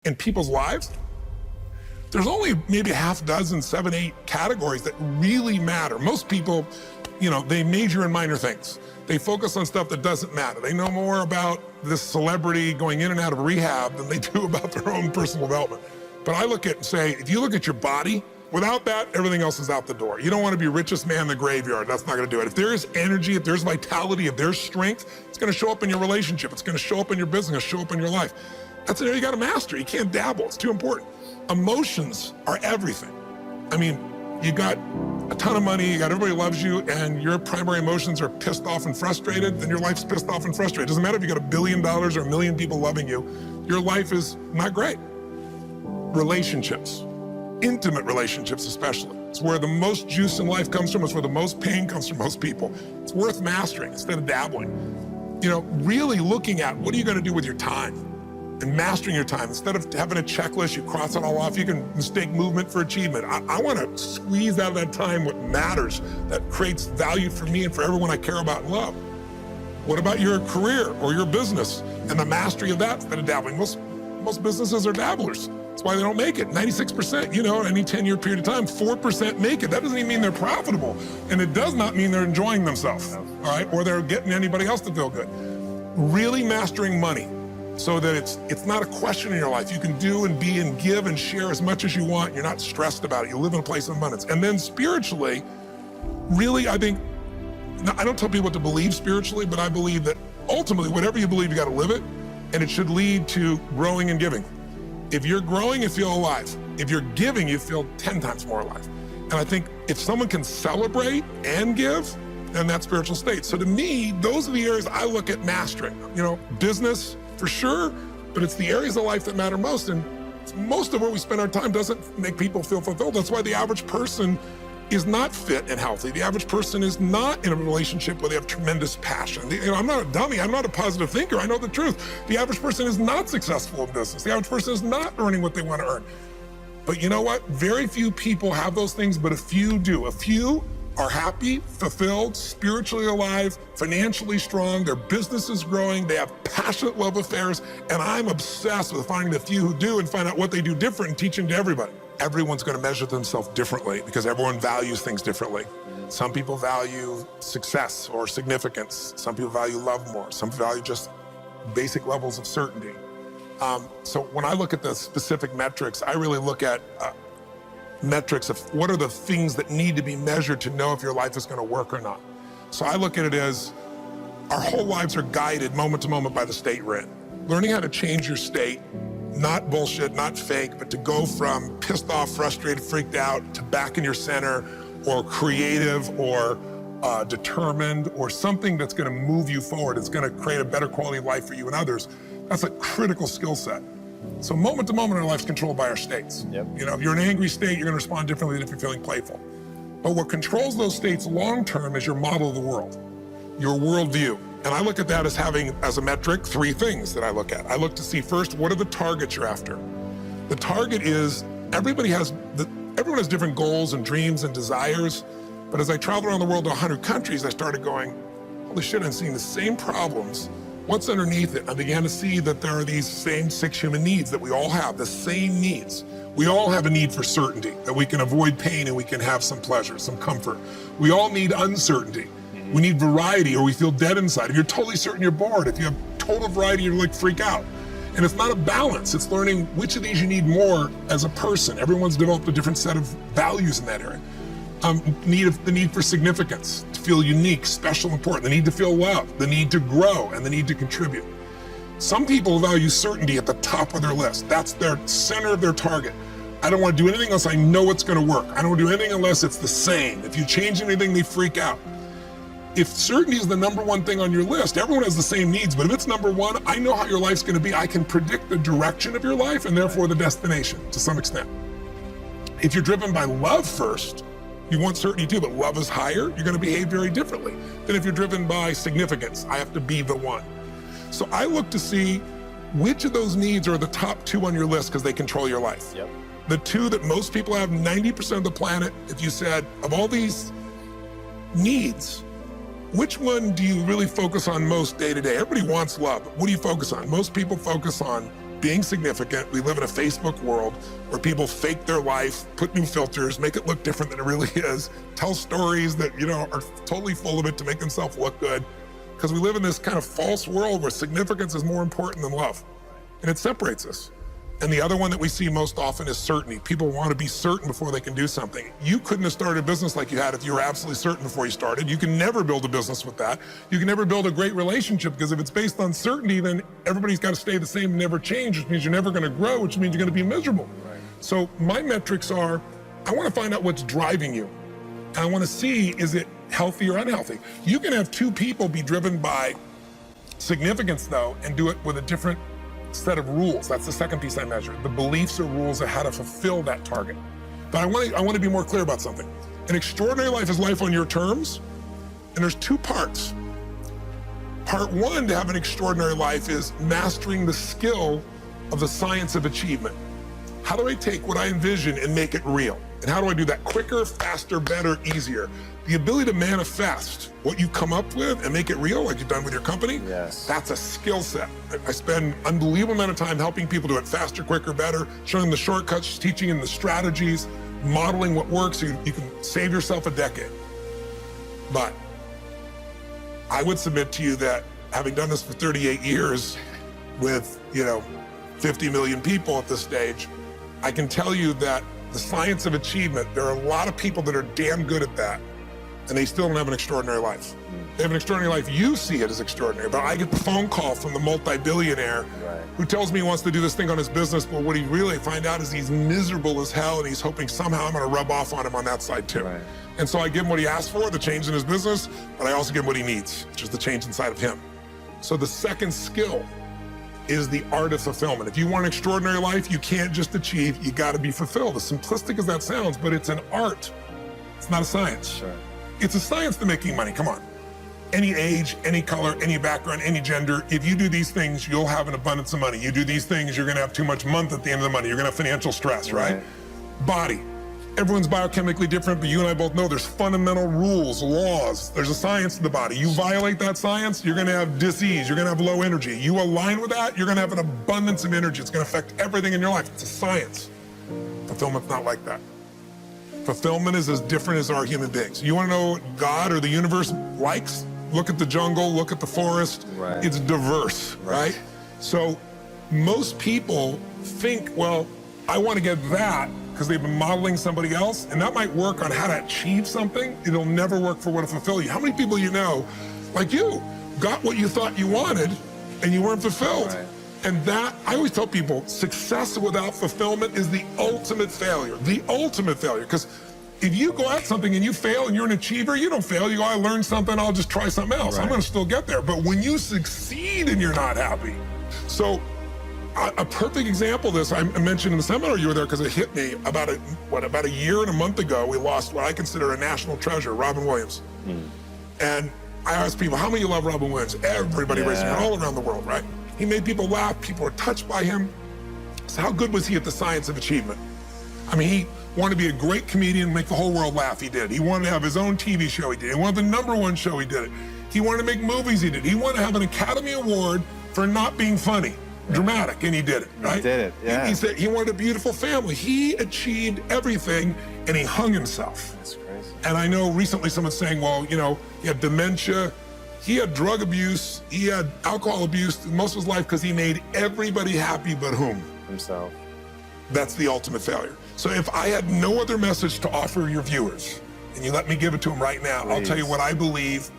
in people's lives, there's only maybe a half dozen, 7, 8 categories that really matter. Most people, they major in minor things. They focus on stuff that doesn't matter. They know more about this celebrity going in and out of rehab than they do about their own personal development. But I look at and say, if you look at your body, without that, everything else is out the door. You don't want to be richest man in the graveyard. That's not going to do it. If there is energy, if there's vitality, if there's strength, it's going to show up in your relationship. It's going to show up in your business, it's going to show up in your life. That's an area you got to master. You can't dabble. It's too important. Emotions are everything. I mean, you got a ton of money, you got everybody loves you, and your primary emotions are pissed off and frustrated, then your life's pissed off and frustrated. It doesn't matter if you got $1 billion or 1 million people loving you, your life is not great. Relationships, intimate relationships especially. It's where the most juice in life comes from. It's where the most pain comes from most people. It's worth mastering instead of dabbling. Really looking at what are you going to do with your time and mastering your time. Instead of having a checklist, you cross it all off. You can mistake movement for achievement. I want to squeeze out of that time what matters, that creates value for me and for everyone I care about and love. What about your career or your business and the mastery of that instead of dabbling? Most businesses are dabblers. That's why they don't make it. 96%, in any 10-year period of time, 4% make it. That doesn't even mean they're profitable. And it does not mean they're enjoying themselves, all right? Or they're getting anybody else to feel good. Really mastering money so that it's not a question in your life. You can do and be and give and share as much as you want. You're not stressed about it. You live in a place of abundance. And then spiritually, really, I think, I don't tell people what to believe spiritually, but I believe that ultimately, whatever you believe, you got to live it, and it should lead to growing and giving. If you're growing, you feel alive. If you're giving, you feel 10 times more alive. And I think if someone can celebrate and give, then that's spiritual state. So to me, those are the areas I look at mastering. Business, for sure, but it's the areas of life that matter most. And most of where we spend our time doesn't make people feel fulfilled. That's why the average person is not fit and healthy. The average person is not in a relationship where they have tremendous passion. I'm not a dummy. I'm not a positive thinker. I know the truth. The average person is not successful in business. The average person is not earning what they want to earn. But you know what? Very few people have those things, but a few do. A few are happy, fulfilled, spiritually alive, financially strong, their business is growing, they have passionate love affairs, and I'm obsessed with finding the few who do and find out what they do different and teaching to everybody. Everyone's going to measure themselves differently because everyone values things differently. Some people value success or significance. Some people value love more. Some value just basic levels of certainty. So when I look at the specific metrics, I really look at metrics of what are the things that need to be measured to know if your life is going to work or not. So I look at it as our whole lives are guided moment to moment by the state we're in. Learning how to change your state, not bullshit, not fake, but to go from pissed off, frustrated, freaked out to back in your center or creative or determined or something that's going to move you forward. It's going to create a better quality of life for you and others. That's a critical skill set. So moment to moment, our life's controlled by our states. Yep. If you're in an angry state, you're going to respond differently than if you're feeling playful. But what controls those states long term is your model of the world, your worldview. And I look at that as having, as a metric, 3 things that I look at. I look to see first, what are the targets you're after? The target is, everyone has different goals and dreams and desires. But as I traveled around the world to 100 countries, I started going, holy shit, I'm seeing the same problems. What's underneath it? I began to see that there are these same 6 human needs that we all have, the same needs. We all have a need for certainty, that we can avoid pain and we can have some pleasure, some comfort. We all need uncertainty. We need variety or we feel dead inside. If you're totally certain, you're bored. If you have total variety, you're like freak out. And it's not a balance. It's learning which of these you need more as a person. Everyone's developed a different set of values in that area. The need for significance, to feel unique, special, important, the need to feel loved, the need to grow, and the need to contribute. Some people value certainty at the top of their list. That's their center of their target. I don't want to do anything unless I know it's going to work. I don't want to do anything unless it's the same. If you change anything, they freak out. If certainty is the #1 thing on your list, everyone has the same needs, but if it's #1, I know how your life's going to be. I can predict the direction of your life and therefore the destination to some extent. If you're driven by love first, you want certainty too, but love is higher, you're going to behave very differently than if you're driven by significance. I have to be the one. So I look to see which of those needs are the top 2 on your list because they control your life. Yep. The 2 that most people have, 90% of the planet, if you said, of all these needs, which one do you really focus on most day to day? Everybody wants love. What do you focus on? Most people focus on being significant. We live in a Facebook world where people fake their life, put new filters, make it look different than it really is, tell stories that, are totally full of it to make themselves look good. Because we live in this kind of false world where significance is more important than love. And it separates us. And the other one that we see most often is certainty. People want to be certain before they can do something. You couldn't have started a business like you had if you were absolutely certain before you started. You can never build a business with that. You can never build a great relationship, because if it's based on certainty, then everybody's got to stay the same and never change, which means you're never going to grow, which means you're going to be miserable. Right. So my metrics are, I want to find out what's driving you. And I want to see, is it healthy or unhealthy? You can have two people be driven by significance, though, and do it with a different set of rules. That's the second piece I measure. The beliefs or rules of how to fulfill that target. But I want to be more clear about something. An extraordinary life is life on your terms, and there's two parts. Part one to have an extraordinary life is mastering the skill of the science of achievement. How do I take what I envision and make it real? And how do I do that quicker, faster, better, easier? The ability to manifest what you come up with and make it real, like you've done with your company, yes, that's a skill set. I spend an unbelievable amount of time helping people do it faster, quicker, better, showing them the shortcuts, teaching them the strategies, modeling what works so you can save yourself a decade. But I would submit to you that having done this for 38 years with, 50 million people at this stage, I can tell you that the science of achievement, there are a lot of people that are damn good at that, and they still don't have an extraordinary life. They have an extraordinary life. You see it as extraordinary, but I get the phone call from the multi-billionaire who tells me he wants to do this thing on his business, but what he really find out is he's miserable as hell, and he's hoping somehow I'm gonna rub off on him on that side too. Right. And so I give him what he asked for, the change in his business, but I also give him what he needs, which is the change inside of him. So the second skill is the art of fulfillment. If you want an extraordinary life, you can't just achieve, you gotta be fulfilled. As simplistic as that sounds, but it's an art. It's not a science. Sure. It's a science to making money, come on. Any age, any color, any background, any gender, if you do these things, you'll have an abundance of money. You do these things, you're gonna have too much month at the end of the money. You're gonna have financial stress, right? Body. Everyone's biochemically different, but you and I both know there's fundamental rules, laws. There's a science to the body. You violate that science, you're gonna have disease, you're gonna have low energy. You align with that, you're gonna have an abundance of energy. It's gonna affect everything in your life. It's a science. Fulfillment's not like that. Fulfillment is as different as our human beings. You wanna know what God or the universe likes? Look at the jungle, look at the forest. Right. It's diverse, right? So most people think, well, I wanna get that, because they've been modeling somebody else, and that might work on how to achieve something. It'll never work for what to fulfill you. How many people you know, like you, got what you thought you wanted and you weren't fulfilled? Right. And that, I always tell people, success without fulfillment is the ultimate failure. The ultimate failure, because if you go at something and you fail and you're an achiever, you don't fail. You go, I learned something, I'll just try something else. Right. I'm gonna still get there. But when you succeed and you're not happy, so a perfect example of this, I mentioned in the seminar you were there because it hit me about a year and a month ago, we lost what I consider a national treasure, Robin Williams. And I asked people, how many of you love Robin Williams? Everybody raising their hand all around the world, right? He made people laugh, people were touched by him. So how good was he at the science of achievement? I mean, he wanted to be a great comedian, make the whole world laugh, he did. He wanted to have his own TV show, he did. He wanted the #1 show, he did it. He wanted to make movies, he did. He wanted to have an Academy Award for not being funny. Dramatic, and he did it, right? He did it, yeah. He said he wanted a beautiful family. He achieved everything, and he hung himself. That's crazy. And I know recently someone's saying, well, he had dementia, he had drug abuse, he had alcohol abuse most of his life because he made everybody happy but whom? Himself. That's the ultimate failure. So if I had no other message to offer your viewers, and you let me give it to them right now, I'll tell you what I believe.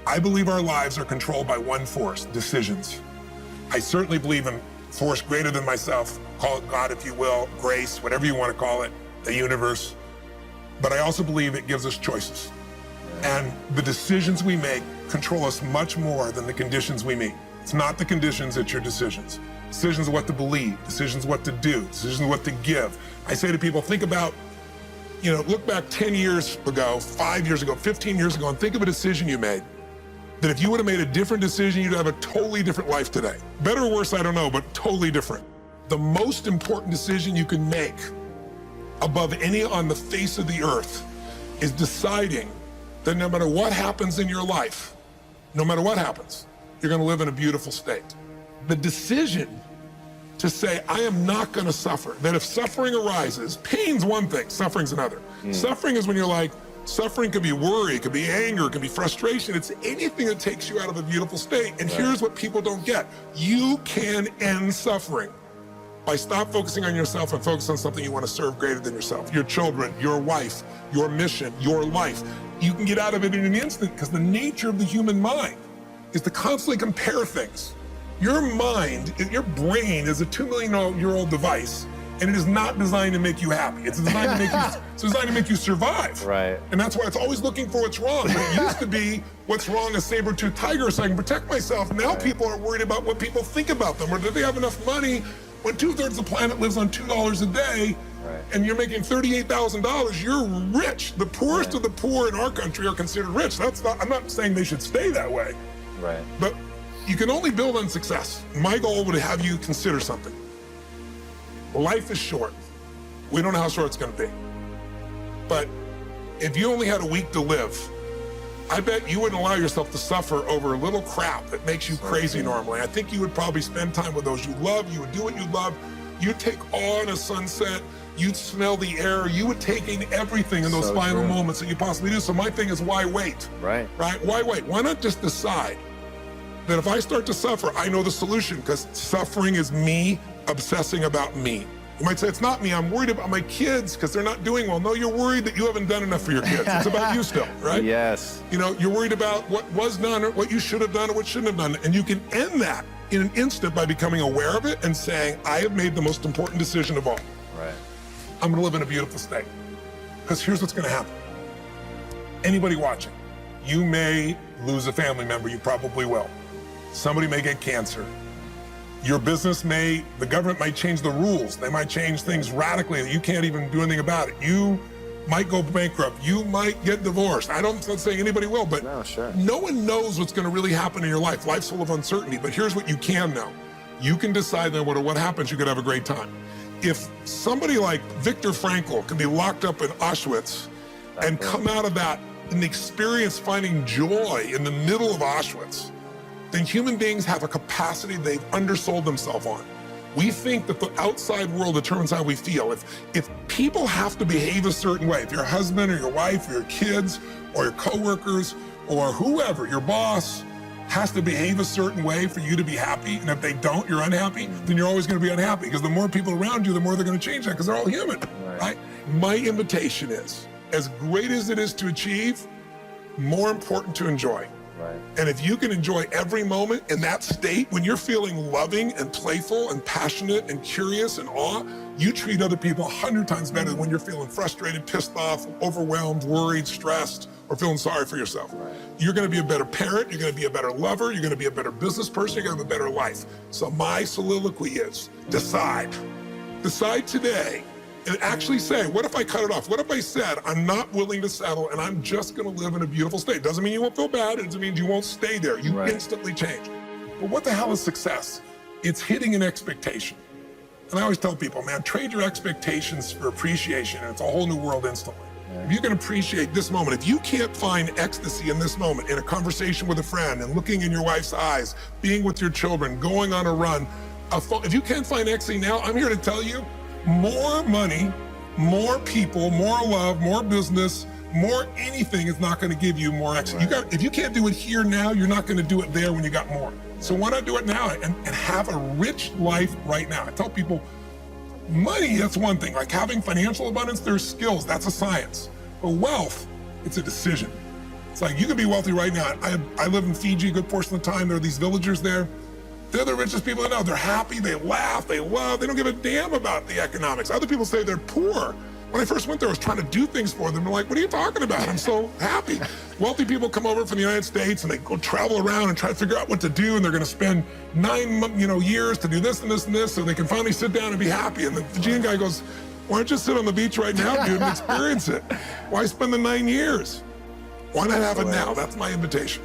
I believe our lives are controlled by one force, decisions. I certainly believe in force greater than myself, call it God if you will, grace, whatever you want to call it, the universe. But I also believe it gives us choices. And the decisions we make control us much more than the conditions we meet. It's not the conditions, it's your decisions. Decisions of what to believe, decisions what to do, decisions what to give. I say to people, think about, look back 10 years ago, 5 years ago, 15 years ago, and think of a decision you made. That if you would have made a different decision, you'd have a totally different life today. Better or worse, I don't know, but totally different. The most important decision you can make above any on the face of the earth is deciding that no matter what happens in your life, no matter what happens, you're gonna live in a beautiful state. The decision to say, I am not going to suffer. That if suffering arises, pain's one thing, suffering's another. Suffering is when you're like, suffering could be worry, it could be anger, it could be frustration. It's anything that takes you out of a beautiful state. And here's what people don't get. You can end suffering by stop focusing on yourself and focus on something you want to serve greater than yourself. Your children, your wife, your mission, your life. You can get out of it in an instant because the nature of the human mind is to constantly compare things. Your mind, your brain is a 2 million year old device, and it is not designed to make you happy. It's designed to make you survive. Right. And that's why it's always looking for what's wrong. But it used to be what's wrong, a saber-toothed tiger, so I can protect myself. Now people are worried about what people think about them, or do they have enough money when 2/3 of the planet lives on $2 a day, and you're making $38,000, you're rich. The poorest of the poor in our country are considered rich. I'm not saying they should stay that way. Right. But you can only build on success. My goal would have you consider something. Life is short. We don't know how short it's gonna be. But if you only had a week to live, I bet you wouldn't allow yourself to suffer over a little crap that makes you crazy normally. I think you would probably spend time with those you love, you would do what you love, you'd take awe in a sunset, you'd smell the air, you would take in everything in those final moments that you possibly do. So my thing is, why wait? Right. Why wait? Why not just decide that if I start to suffer, I know the solution, because suffering is me obsessing about me. You might say, it's not me, I'm worried about my kids because they're not doing well. No, you're worried that you haven't done enough for your kids. It's about you still, right? Yes. You know, you're worried about what was done or what you should have done or what shouldn't have done. And you can end that in an instant by becoming aware of it and saying, I have made the most important decision of all. Right. I'm gonna live in a beautiful state. Because here's what's gonna happen. Anybody watching, you may lose a family member, you probably will. Somebody may get cancer. Your business the government might change the rules. They might change things radically that you can't even do anything about it. You might go bankrupt. You might get divorced. I'm not saying anybody will, but no one knows what's gonna really happen in your life. Life's full of uncertainty, but here's what you can know. You can decide that what happens, you could have a great time. If somebody like Viktor Frankl can be locked up in Auschwitz and come out of that and experience finding joy in the middle of Auschwitz, then human beings have a capacity they've undersold themselves on. We think that the outside world determines how we feel. If people have to behave a certain way, if your husband or your wife or your kids or your coworkers or whoever, your boss, has to behave a certain way for you to be happy, and if they don't, you're unhappy, then you're always gonna be unhappy, because the more people around you, the more they're gonna change that, because they're all human, right? My invitation is, as great as it is to achieve, more important to enjoy. Right. And if you can enjoy every moment in that state, when you're feeling loving and playful and passionate and curious and awe, you treat other people 100 times better than when you're feeling frustrated, pissed off, overwhelmed, worried, stressed, or feeling sorry for yourself. Right. You're gonna be a better parent, you're gonna be a better lover, you're gonna be a better business person, you're gonna have a better life. So my soliloquy is, decide. Decide today and actually say, what if I cut it off? What if I said, I'm not willing to settle and I'm just gonna live in a beautiful state? Doesn't mean you won't feel bad, it doesn't mean you won't stay there. You instantly change. But what the hell is success? It's hitting an expectation. And I always tell people, man, trade your expectations for appreciation, and it's a whole new world instantly. If you can appreciate this moment, if you can't find ecstasy in this moment, in a conversation with a friend and looking in your wife's eyes, being with your children, going on a run, if you can't find ecstasy now, I'm here to tell you, more money, more people, more love, more business, more anything is not gonna give you more ecstasy. If you can't do it here now, you're not gonna do it there when you got more. So why not do it now and have a rich life right now? I tell people, money, that's one thing. Like having financial abundance, there's skills, that's a science. But wealth, it's a decision. It's like you can be wealthy right now. I live in Fiji a good portion of the time. There are these villagers there. They're the richest people I know. They're happy, they laugh, they love, they don't give a damn about the economics. Other people say they're poor. When I first went there, I was trying to do things for them. They're like, what are you talking about? I'm so happy. Wealthy people come over from the United States and they go travel around and try to figure out what to do, and they're gonna spend 9 years to do this and this and this so they can finally sit down and be happy. And the Fijian guy goes, why don't you sit on the beach right now, dude, and experience it? Why spend the 9 years? Why not have it now? That's my invitation.